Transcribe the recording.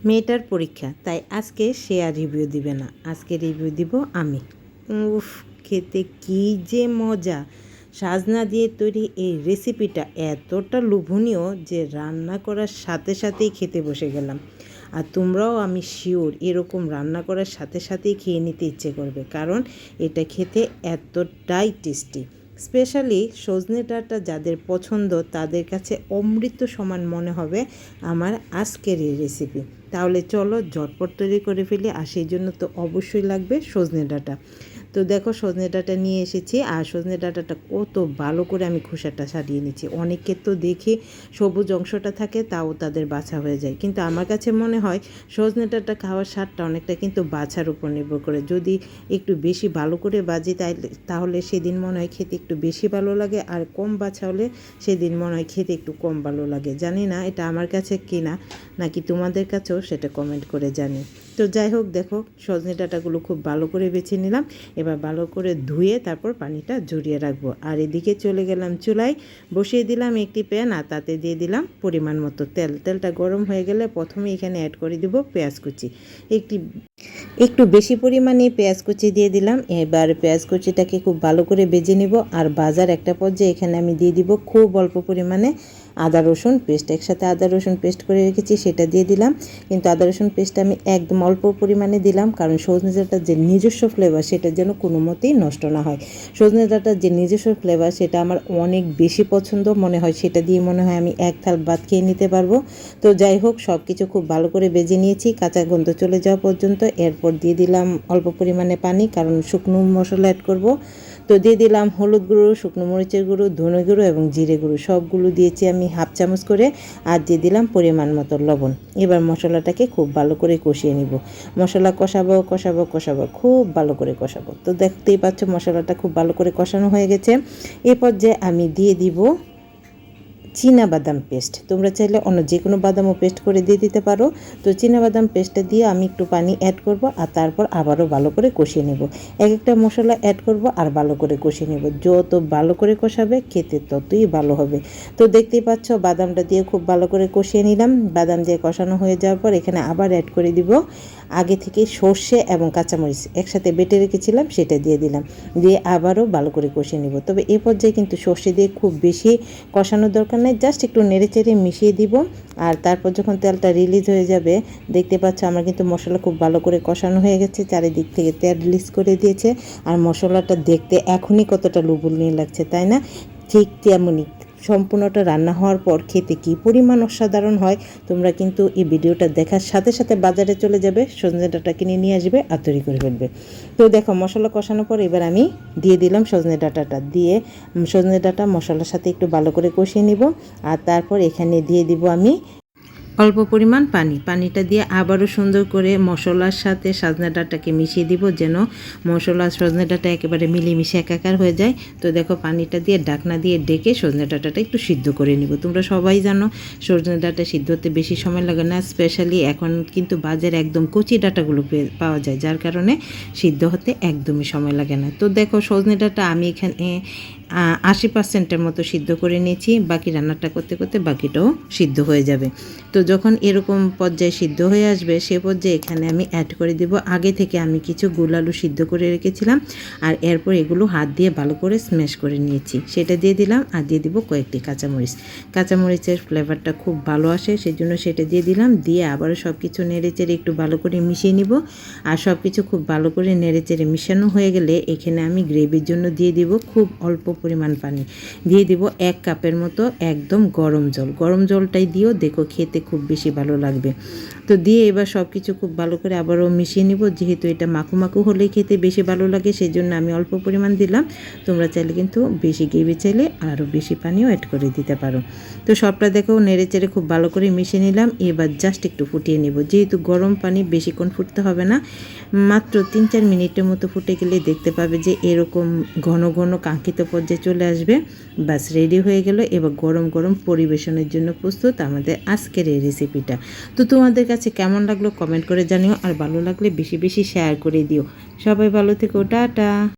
মেয়েটার পরীক্ষা, তাই আজকে সে আর রিভিউ দিবে না, আজকে রিভিউ দিব আমি। উফ, খেতে কী যে মজা! সাজনা দিয়ে তৈরি এই রেসিপিটা এতটা লোভনীয় যে রান্না করার সাথে সাথেই খেতে বসে গেলাম। আর তোমরাও আমি শিওর এরকম রান্না করার সাথে সাথেই খেয়ে নিতে ইচ্ছে করবে, কারণ এটা খেতে এতটাই টেস্টি। স্পেশালি সজনে ডাঁটা যাদের পছন্দ তাদের কাছে অমৃত সমান মনে হবে আমার আজকের এই রেসিপি। তাহলে চলো ঝটপট তৈরি করে ফেলি, আর সেই জন্য তো অবশ্যই লাগবে সজনে ডাঁটা। তো দেখো সজনে ডাঁটা নিয়ে এসেছি, আর সজনে ডাঁটাটা কত ভালো করে আমি খোসাটা ছাড়িয়ে নিচ্ছি। অনেকের তো দেখি সবুজ অংশটা থাকে তাও তাদের বাছা হয়ে যায়, কিন্তু আমার কাছে মনে হয় সজনে ডাঁটা খাওয়ার স্বাদটা অনেকটা কিন্তু বাছার উপর নির্ভর করে। যদি একটু বেশি ভালো করে বাজি তাহলে সেদিন মনে হয় খেতে একটু বেশি ভালো লাগে, আর কম বাছা হলে সেদিন মনে হয় খেতে একটু কম ভালো লাগে। জানি না এটা আমার কাছে কিনা নাকি তোমাদের কাছেও, সেটা কমেন্ট করে জানি। তো যাই হোক, দেখো সজনে ডাঁটাগুলো খুব ভালো করে বেছে নিলাম। এবার ভালো করে ধুয়ে তারপর পানিটা ঝরিয়ে রাখবো। আর এদিকে চলে গেলাম চুলায়, বসিয়ে দিলাম একটি প্যান, আর তাতে দিয়ে দিলাম পরিমাণ মতো তেল। তেলটা গরম হয়ে গেলে প্রথমে এখানে অ্যাড করে দিব পেঁয়াজ কুচি। একটু বেশি পরিমাণে পেঁয়াজ কুচি দিয়ে দিলাম। এবার পেঁয়াজ কুচিটাকে খুব ভালো করে ভেজে নিব। আর ভাজার একটা পর্যায়ে এখানে আমি দিয়ে দিব খুব অল্প পরিমাণে আদা রসুন পেস্ট। একসাথে আদা রসুন পেস্ট করে রেখেছি, সেটা দিয়ে দিলাম। কিন্তু আদা রসুন পেস্টটা আমি একদম অল্প পরিমাণে দিলাম, কারণ সজনে ডাঁটার যে নিজস্ব ফ্লেভার সেটা যেন কোনো মতেই নষ্ট না হয়। সজনে ডাঁটার যে নিজস্ব ফ্লেভার সেটা আমার অনেক বেশি পছন্দ, মনে হয় সেটা দিয়ে মনে হয় আমি এক থাল ভাত খেয়ে নিতে পারবো। তো যাই হোক, সব কিছু খুব ভালো করে ভেজে নিয়েছি কাঁচা গন্ধ চলে যাওয়া পর্যন্ত। এরপর দিয়ে দিলাম অল্প পরিমাণে পানি, কারণ শুকনো মশলা অ্যাড করব। তো দিয়ে দিলাম হলুদ গুঁড়ো, শুকনো মরিচের গুঁড়ো, ধনে গুঁড়ো এবং জিরে গুঁড়ো, সবগুলো দিয়েছি আমি হাফ চামচ করে। আর দিয়ে দিলাম পরিমাণ মতো লবণ। এবার মশলাটাকে খুব ভালো করে কষিয়ে নিব। মশলা কষাবো কষাবো কষাবো, খুব ভালো করে কষাবো। তো দেখতেই পাচ্ছ মশলাটা খুব ভালো করে কষানো হয়ে গেছে। এরপর যে আমি দিয়ে দিব বাদাম পেস্ট। তোমরা চাইলে অন্য যে কোনো বাদামও পেস্ট করে দিয়ে দিতে পারো। তো বাদাম পেস্টটা দিয়ে আমি একটু পানি অ্যাড করব, আর তারপর আবারও ভালো করে কষিয়ে নেব। এক একটা মশলা অ্যাড করব আর ভালো করে কষিয়ে নেব। যত ভালো করে কষাবে খেতে ততই ভালো হবে। তো দেখতেই পাচ্ছ বাদামটা দিয়ে খুব ভালো করে কষিয়ে নিলাম। বাদাম দিয়ে কষানো হয়ে যাওয়ার পর এখানে আবার অ্যাড করে দিব আগে থেকে সর্ষে এবং কাঁচামরিচ একসাথে বেটে রেখেছিলাম, সেটা দিয়ে দিলাম। দিয়ে আবারও ভালো করে কষিয়ে নিব। তবে এ পর্যায়ে কিন্তু সর্ষে দিয়ে খুব বেশি কষানোর দরকার নেই, জাস্ট একটু নেড়েচেড়ে মিশিয়ে দিব। আর তারপর যখন তেলটা রিলিজ হয়ে যাবে, দেখতে পাচ্ছ আমার কিন্তু মশলা খুব ভালো করে কষানো হয়ে গেছে, চারিদিক থেকে তেল রিলিজ করে দিয়েছে। আর মশলাটা দেখতে এখনই কতটা লোভনীয় লাগছে, তাই না? ঠিক তেমনই সম্পূর্ণটা রান্না হওয়ার পর খেতে কী পরিমাণ অসাধারণ হয়। তোমরা কিন্তু এই ভিডিওটা দেখার সাথে সাথে বাজারে চলে যাবে, সজনে ডাঁটা কিনে নিয়ে আসবে আর তৈরি করে ফেলবে। তো দেখো মশলা কষানোর পর এবার আমি দিয়ে দিলাম সজনে ডাঁটাটা। দিয়ে সজনে ডাঁটা মশলার সাথে একটু ভালো করে কষিয়ে নিব। আর তারপর এখানে দিয়ে দিব আমি অল্প পরিমাণ পানিটা দিয়ে আবারও সুন্দর করে মশলার সাথে সজনে ডাঁটাকে মিশিয়ে দিব, যেন মশলা সজনে ডাঁটা একেবারে মিলেমিশে একাকার হয়ে যায়। তো দেখো পানিটা দিয়ে ঢাকনা দিয়ে ডেকে সজনে ডাঁটাটা একটু সিদ্ধ করে নিব। তোমরা সবাই জানো সজনে ডাঁটা সিদ্ধ হতে বেশি সময় লাগে না, স্পেশালি এখন কিন্তু বাজারে একদম কচি ডাঁটাগুলো পাওয়া যায়, যার কারণে সিদ্ধ হতে একদমই সময় লাগে না। তো দেখো সজনে ডাঁটা আমি এখানে 80% মতো সিদ্ধ করে নিয়েছি, বাকি রান্নাটা করতে করতে বাকিটাও সিদ্ধ হয়ে যাবে। তো যখন এরকম পর্যায়ে সিদ্ধ হয়ে আসবে সে পর্যায়ে এখানে আমি অ্যাড করে দিব আগে থেকে আমি কিছু গোল আলু সিদ্ধ করে রেখেছিলাম, আর এরপর এগুলো হাত দিয়ে ভালো করে স্ম্যাশ করে নিয়েছি, সেটা দিয়ে দিলাম। আর দিয়ে দিব কয়েকটি কাঁচামরিচের ফ্লেভারটা খুব ভালো আসে, সেই জন্য সেটা দিয়ে দিলাম। দিয়ে আবারও সব কিছু নেড়েচেড়ে একটু ভালো করে মিশিয়ে নিব। আর সব কিছু খুব ভালো করে নেড়েচেড়ে মিশানো হয়ে গেলে এখানে আমি গ্রেভির জন্য দিয়ে দিব খুব অল্প পরিমাণ পানি। দিয়ে দিব 1 কাপের মতো একদম গরম জলটাই দিও, দেখো খেতে খুব বেশি ভালো লাগবে। তো দিয়ে এবার সব কিছু খুব ভালো করে আবারও মিশিয়ে নিব। যেহেতু এটা মাখু হলেই খেতে বেশি ভালো লাগে, সেই জন্য আমি অল্প পরিমাণ দিলাম। তোমরা চাইলে কিন্তু বেশি গ্রেভি চাইলে আরও বেশি পানিও অ্যাড করে দিতে পারো। তো সবটা দেখো নেড়েচেড়ে খুব ভালো করে মিশিয়ে নিলাম। এবার জাস্ট একটু ফুটিয়ে নিব, যেহেতু গরম পানি বেশিক্ষণ ফুটতে হবে না, মাত্র 3-4 মিনিটের মতো ফুটে গেলে দেখতে পাবে যে এরকম ঘন ঘন কাঙ্ক্ষিত পর্যায়ে চলে আসবে। বাস রেডি হয়ে গেল। এবার গরম গরম পরিবেশনের জন্য প্রস্তুত আমাদের আজকের এই রেসিপিটা। তো তোমাদের কাছে কেমন লাগলো কমেন্ট করে জানিও, আর ভালো লাগলে বেশি বেশি শেয়ার করে দিও। সবাই ভালো থেকো, টাটা।